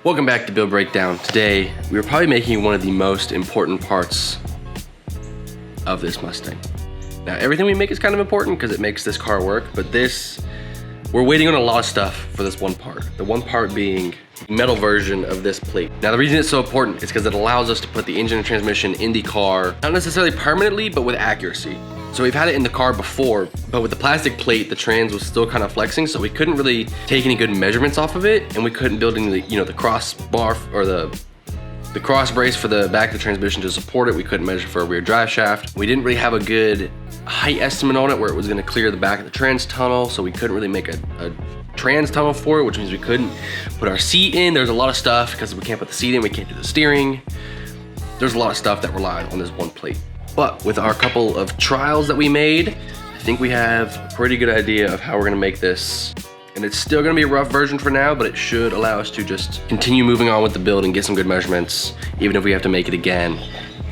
Welcome back to Build Breakdown. Today, we're probably making one of the most important parts of this Mustang. Now, everything we make is kind of important because it makes this car work, but we're waiting on a lot of stuff for this one part. The one part being the metal version of this plate. Now, the reason it's so important is because it allows us to put the engine and transmission in the car, not necessarily permanently, but with accuracy. So we've had it in the car before, but with the plastic plate, the trans was still kind of flexing, so we couldn't really take any good measurements off of it, and we couldn't build any, the crossbar or the cross brace for the back of the transmission to support it. We couldn't measure for a rear drive shaft. We didn't really have a good height estimate on it where it was gonna clear the back of the trans tunnel, so we couldn't really make a trans tunnel for it, which means we couldn't put our seat in. There's a lot of stuff because we can't put the seat in, we can't do the steering. There's a lot of stuff that relied on this one plate. But with our couple of trials that we made, I think we have a pretty good idea of how we're gonna make this. And it's still gonna be a rough version for now, but it should allow us to just continue moving on with the build and get some good measurements, even if we have to make it again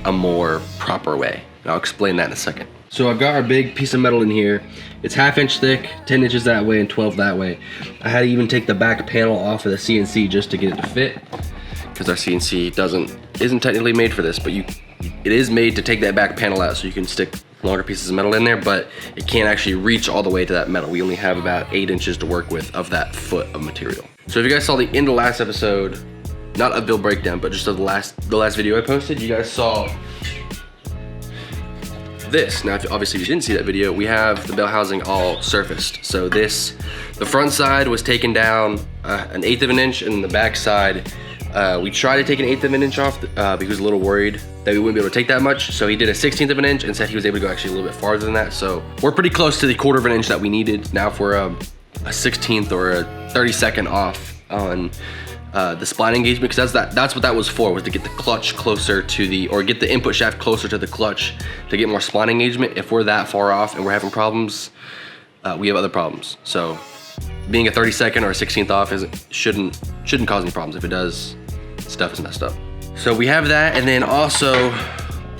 a more proper way. And I'll explain that in a second. So I've got our big piece of metal in here. It's 1/2 inch thick, 10 inches that way and 12 that way. I had to even take the back panel off of the CNC just to get it to fit, because our CNC isn't technically made for this, but it is made to take that back panel out so you can stick longer pieces of metal in there, but it can't actually reach all the way to that metal. We only have about 8 inches to work with of that foot of material. So if you guys saw the end of last episode, not a build breakdown, but just of the last video I posted, you guys saw this. Now, obviously if you didn't see that video, we have the bell housing all surfaced. So the front side was taken down 1/8 of an inch, and the back side, we tried to take 1/8 of an inch off because he was a little worried that we wouldn't be able to take that much. So he did 1/16 of an inch and said he was able to go actually a little bit farther than that. So we're pretty close to the 1/4 of an inch that we needed. Now if we're a 1/16 or a 32nd off on the spline engagement, because that's what that was for, was to get the clutch closer to or get the input shaft closer to the clutch to get more spline engagement. If we're that far off and we're having problems, we have other problems. So being a 32nd or a 16th off shouldn't cause any problems. If it does, stuff is messed up. So we have that, and then also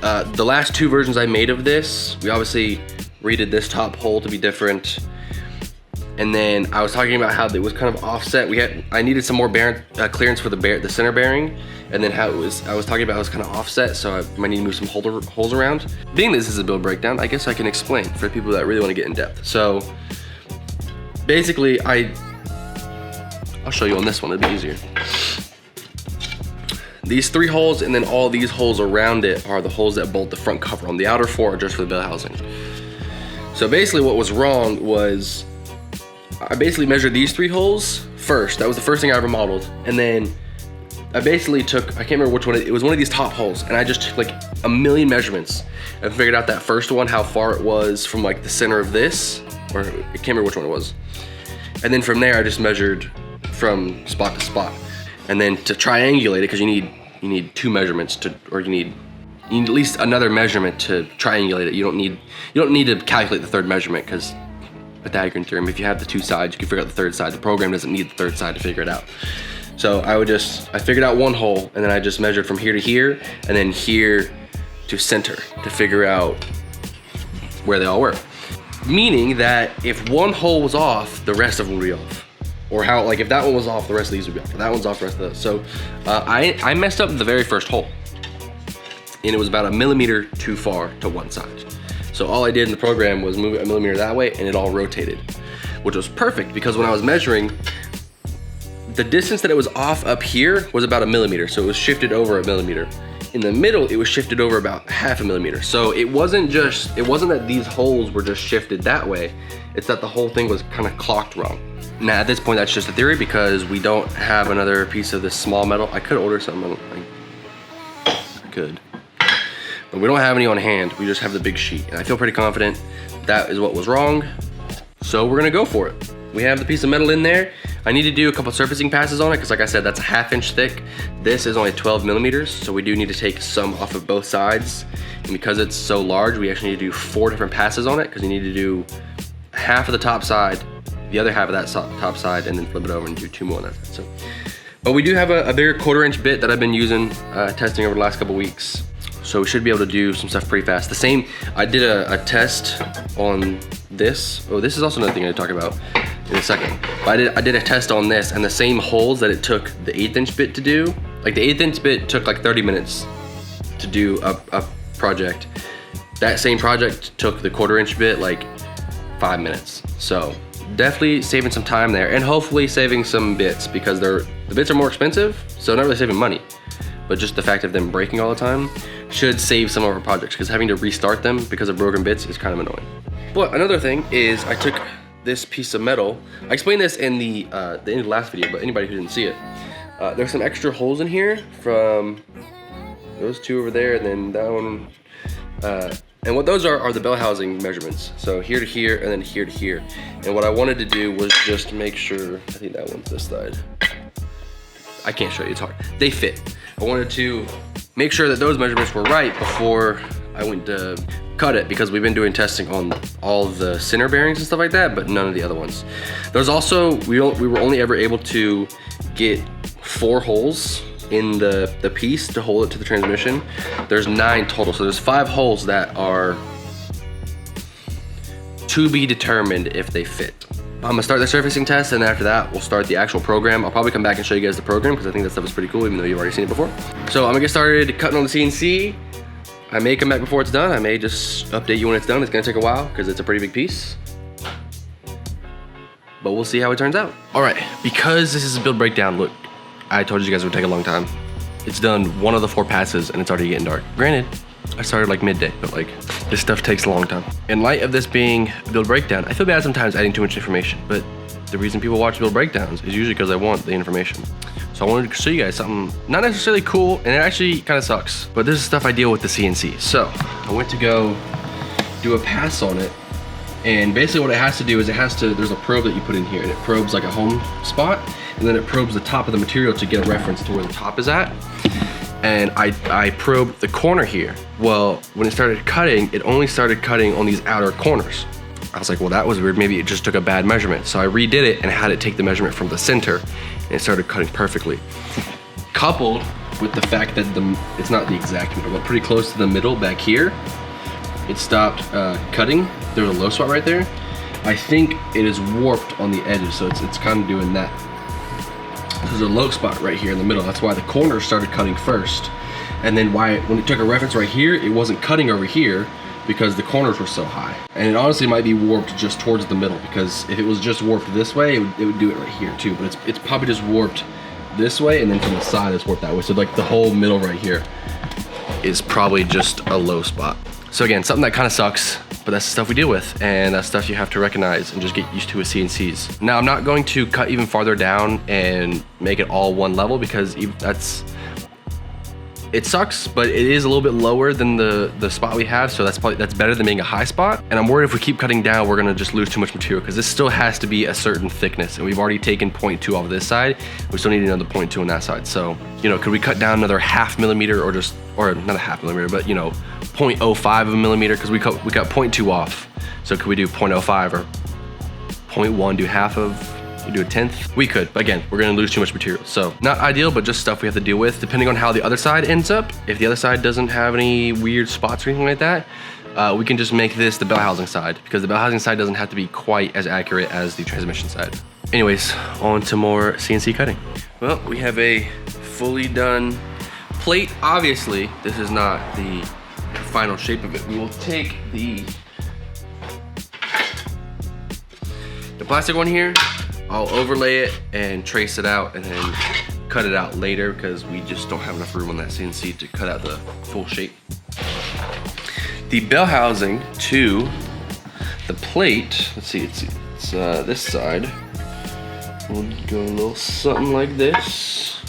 the last 2 versions I made of this, we obviously redid this top hole to be different. And then I was talking about how it was kind of offset. I needed some more clearance for the center bearing, and then I was talking about how it was kind of offset, so I might need to move some holes around. Being this is a build breakdown, I guess I can explain for people that really want to get in depth. So basically, I'll show you on this one, it'll be easier. These 3 holes and then all these holes around it are the holes that bolt the front cover on. The outer 4 are just for the bell housing. So basically what was wrong was I basically measured these 3 holes first. That was the first thing I ever modeled. And then I basically took, I can't remember which one, it was one of these top holes, and I just took like a million measurements and figured out that first one, how far it was from like the center of this, or I can't remember which one it was. And then from there I just measured from spot to spot. And then to triangulate it, because you need 2 measurements or you need at least another measurement to triangulate it. You don't need to calculate the 3rd measurement, because Pythagorean theorem, if you have the 2 sides, you can figure out the 3rd side. The program doesn't need the 3rd side to figure it out. So I figured out 1 hole, and then I just measured from here to here, and then here to center to figure out where they all were. Meaning that if 1 hole was off, the rest of them would be off. Or if that one was off, the rest of these would be off. If that one's off, the rest of those. So I messed up the very first hole, and it was about 1 millimeter too far to one side. So all I did in the program was move it 1 millimeter that way, and it all rotated, which was perfect, because when I was measuring, the distance that it was off up here was about 1 millimeter. So it was shifted over 1 millimeter. In the middle, it was shifted over about 1/2 millimeter. So it wasn't that these holes were just shifted that way. It's that the whole thing was kind of clocked wrong. Now at this point, that's just a theory, because we don't have another piece of this small metal. I could order something, I could. But we don't have any on hand, we just have the big sheet. And I feel pretty confident that is what was wrong. So we're gonna go for it. We have the piece of metal in there. I need to do a couple surfacing passes on it, because like I said, that's a 1/2 inch thick. This is only 12 millimeters, so we do need to take some off of both sides. And because it's so large, we actually need to do 4 different passes on it, because you need to do half of the top side, the other half of that top side, and then flip it over and do 2 more on that side. But we do have a bigger 1/4 inch bit that I've been using, testing over the last couple weeks. So we should be able to do some stuff pretty fast. I did a test on this. Oh, this is also another thing I talk about. in a second. But I did a test on this, and the same holes that it took the 1/8 inch bit to do, like the 1/8 inch bit took like 30 minutes to do a project. That same project took the 1/4 inch bit like 5 minutes. So definitely saving some time there, and hopefully saving some bits, because the bits are more expensive, so not really saving money, but just the fact of them breaking all the time should save some of our projects, because having to restart them because of broken bits is kind of annoying. But another thing is I took this piece of metal. I explained this in the end of the last video, but anybody who didn't see it, there's some extra holes in here from those two over there, and then that one. And what those are the bell housing measurements. So here to here, and then here to here. And what I wanted to do was just make sure, I think that one's this side. I can't show you, it's hard. They fit. I wanted to make sure that those measurements were right before I went to cut it, because we've been doing testing on all the center bearings and stuff like that, but none of the other ones. There's also, we were only ever able to get 4 holes in the piece to hold it to the transmission. There's 9 total, so there's 5 holes that are to be determined if they fit. I'm gonna start the surfacing test, and after that we'll start the actual program. I'll probably come back and show you guys the program, because I think that stuff is pretty cool, even though you've already seen it before. So I'm gonna get started cutting on the CNC. I may come back before it's done. I may just update you when it's done. It's gonna take a while because it's a pretty big piece, but we'll see how it turns out. All right, because this is a build breakdown, look, I told you guys it would take a long time. It's done 1 of the 4 passes, and it's already getting dark. Granted, I started like midday, but like this stuff takes a long time. In light of this being a build breakdown, I feel bad sometimes adding too much information, but the reason people watch build breakdowns is usually because they want the information. So I wanted to show you guys something not necessarily cool, and it actually kind of sucks, but this is stuff I deal with the CNC. So I went to go do a pass on it, and basically what it has to do is there's a probe that you put in here, and it probes like a home spot, and then it probes the top of the material to get a reference to where the top is at. And I probed the corner here. Well, when it started cutting, it only started cutting on these outer corners. I was like, well, that was weird. Maybe it just took a bad measurement. So I redid it and had it take the measurement from the center, and it started cutting perfectly. Coupled with the fact that it's not the exact middle, but pretty close to the middle back here, it stopped cutting. There's a low spot right there. I think it is warped on the edges, so it's kind of doing that. There's a low spot right here in the middle. That's why the corners started cutting first. And then when it took a reference right here, it wasn't cutting over here because the corners were so high. And it honestly might be warped just towards the middle, because if it was just warped this way, it would do it right here too. But it's probably just warped this way, and then from the side it's warped that way. So like the whole middle right here is probably just a low spot. So again, something that kind of sucks, but that's the stuff we deal with, and that's stuff you have to recognize and just get used to with CNCs. Now, I'm not going to cut even farther down and make it all one level, because it sucks, but it is a little bit lower than the spot we have, so that's better than being a high spot. And I'm worried if we keep cutting down, we're gonna just lose too much material, because this still has to be a certain thickness, and we've already taken 0.2 off of this side. We still need another 0.2 on that side. So, you know, could we cut down another 0.5 millimeter, or not a 0.5 millimeter, but you know, 0.05 of a millimeter, because we got 0.2 off. So could we do 0.05 or 0.1, do half of, we do a 1/10? We could, but again, we're gonna lose too much material. So not ideal, but just stuff we have to deal with, depending on how the other side ends up. If the other side doesn't have any weird spots or anything like that, we can just make this the bell housing side, because the bell housing side doesn't have to be quite as accurate as the transmission side. Anyways, on to more CNC cutting. Well, we have a fully done plate. Obviously, this is not the final shape of it. We will take the plastic one here, I'll overlay it and trace it out, and then cut it out later, because we just don't have enough room on that CNC to cut out the full shape. The bell housing to the plate, let's see, it's this side. We'll go a little something like this.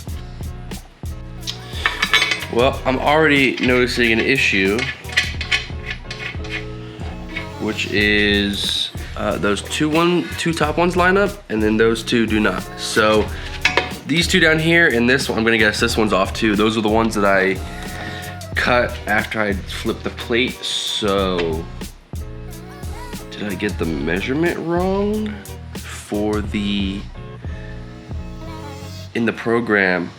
Well, I'm already noticing an issue, which is those two top ones line up, and then those two do not. So these two down here and this one, I'm gonna guess this one's off too. Those are the ones that I cut after I flipped the plate. So did I get the measurement wrong for in the program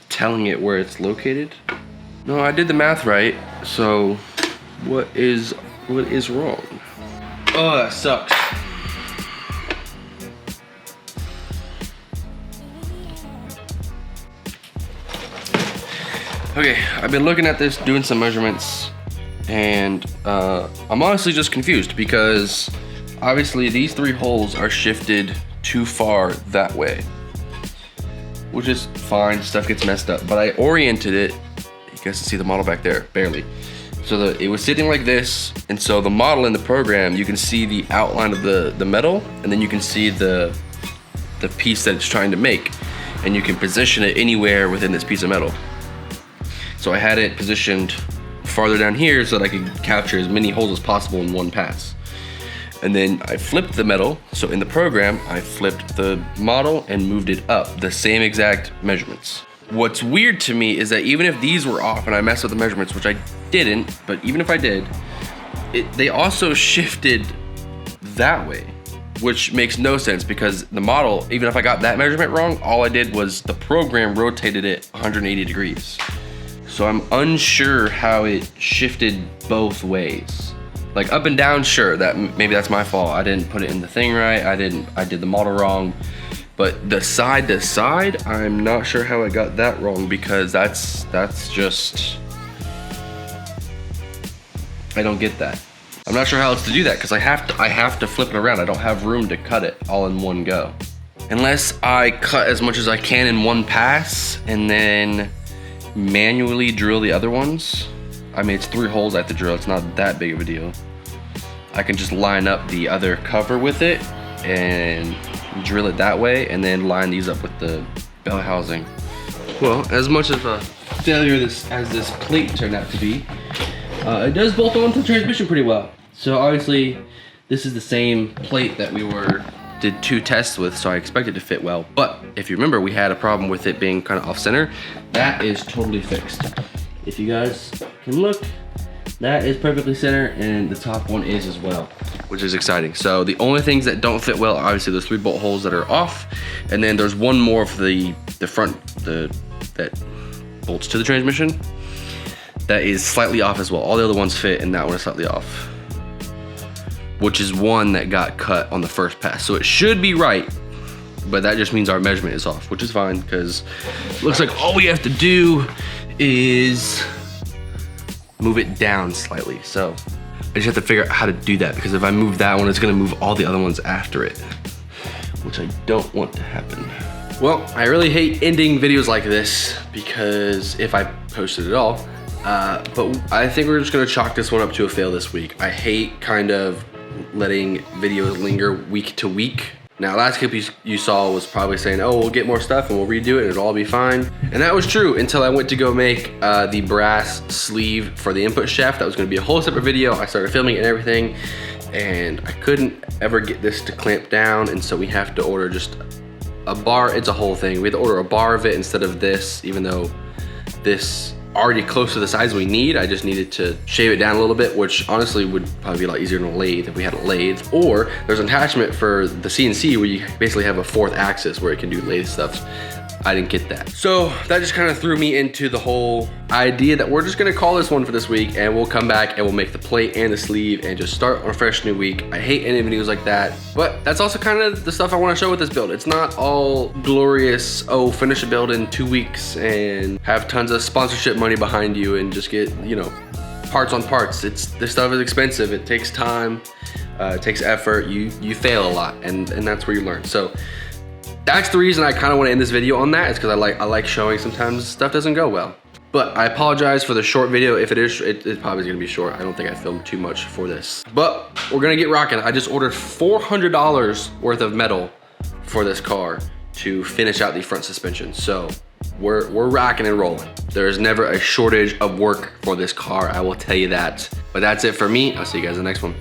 telling it where it's located? No, I did the math right. So what is wrong? Oh, that sucks. Okay, I've been looking at this, doing some measurements, and I'm honestly just confused because obviously these 3 holes are shifted too far that way, which is fine, stuff gets messed up, but I oriented it, you guys can see the model back there, barely. So it was sitting like this, and so the model in the program, you can see the outline of the metal, and then you can see the piece that it's trying to make, and you can position it anywhere within this piece of metal. So I had it positioned farther down here so that I could capture as many holes as possible in one pass. And then I flipped the metal, so in the program, I flipped the model and moved it up, the same exact measurements. What's weird to me is that even if these were off and I messed up the measurements, which I didn't, but even if I did, they also shifted that way, which makes no sense because the model, even if I got that measurement wrong, all I did was the program rotated it 180 degrees. So I'm unsure how it shifted both ways. Like up and down, sure, that maybe that's my fault. I didn't put it in the thing right. I did the model wrong. But the side to side, I'm not sure how I got that wrong because that's just, I don't get that. I'm not sure how else to do that because I have to flip it around. I don't have room to cut it all in one go. Unless I cut as much as I can in one pass and then manually drill the other ones. I mean, it's 3 holes I have to drill. It's not that big of a deal. I can just line up the other cover with it and drill it that way and then line these up with the bell housing. Well, as much of a failure as this plate turned out to be, it does bolt onto the transmission pretty well. So obviously this is the same plate that we did 2 tests with, so I expect it to fit well. But if you remember, we had a problem with it being kind of off center. That is totally fixed. If you guys can look, that is perfectly center and the top one is as well, which is exciting. So the only things that don't fit well, obviously those 3 bolt holes that are off, and then there's one more for the front, that bolts to the transmission, that is slightly off as well. All the other ones fit and that one is slightly off, which is one that got cut on the first pass. So it should be right, but that just means our measurement is off, which is fine because it looks like all we have to do is move it down slightly. So I just have to figure out how to do that because if I move that one, it's gonna move all the other ones after it, which I don't want to happen. Well, I really hate ending videos like this because if I post it at all, but I think we're just gonna chalk this one up to a fail this week. I hate kind of letting videos linger week to week. Now, last clip you saw was probably saying, oh, we'll get more stuff and we'll redo it and it'll all be fine. And that was true until I went to go make the brass sleeve for the input shaft. That was gonna be a whole separate video. I started filming it and everything, and I couldn't ever get this to clamp down, and so we have to order just a bar. It's a whole thing. We had to order a bar of it instead of this, even though this already close to the size we need. I just needed to shave it down a little bit, which honestly would probably be a lot easier than a lathe if we had a lathe. Or there's an attachment for the CNC where you basically have a 4th axis where it can do lathe stuff. I didn't get that. So that just kind of threw me into the whole idea that we're just gonna call this one for this week and we'll come back and we'll make the plate and the sleeve and just start on a fresh new week. I hate ending videos like that, but that's also kind of the stuff I want to show with this build. It's not all glorious, oh, finish a build in 2 weeks and have tons of sponsorship money behind you and just get, you know, parts on parts. This stuff is expensive. It takes time, it takes effort. You fail a lot, and that's where you learn. So that's the reason I kind of want to end this video on that, is because I like showing sometimes stuff doesn't go well. But I apologize for the short video. If it is, it probably is gonna be short. I don't think I filmed too much for this. But we're gonna get rocking. I just ordered $400 worth of metal for this car to finish out the front suspension. So we're rocking and rolling. There is never a shortage of work for this car, I will tell you that. But that's it for me. I'll see you guys in the next one.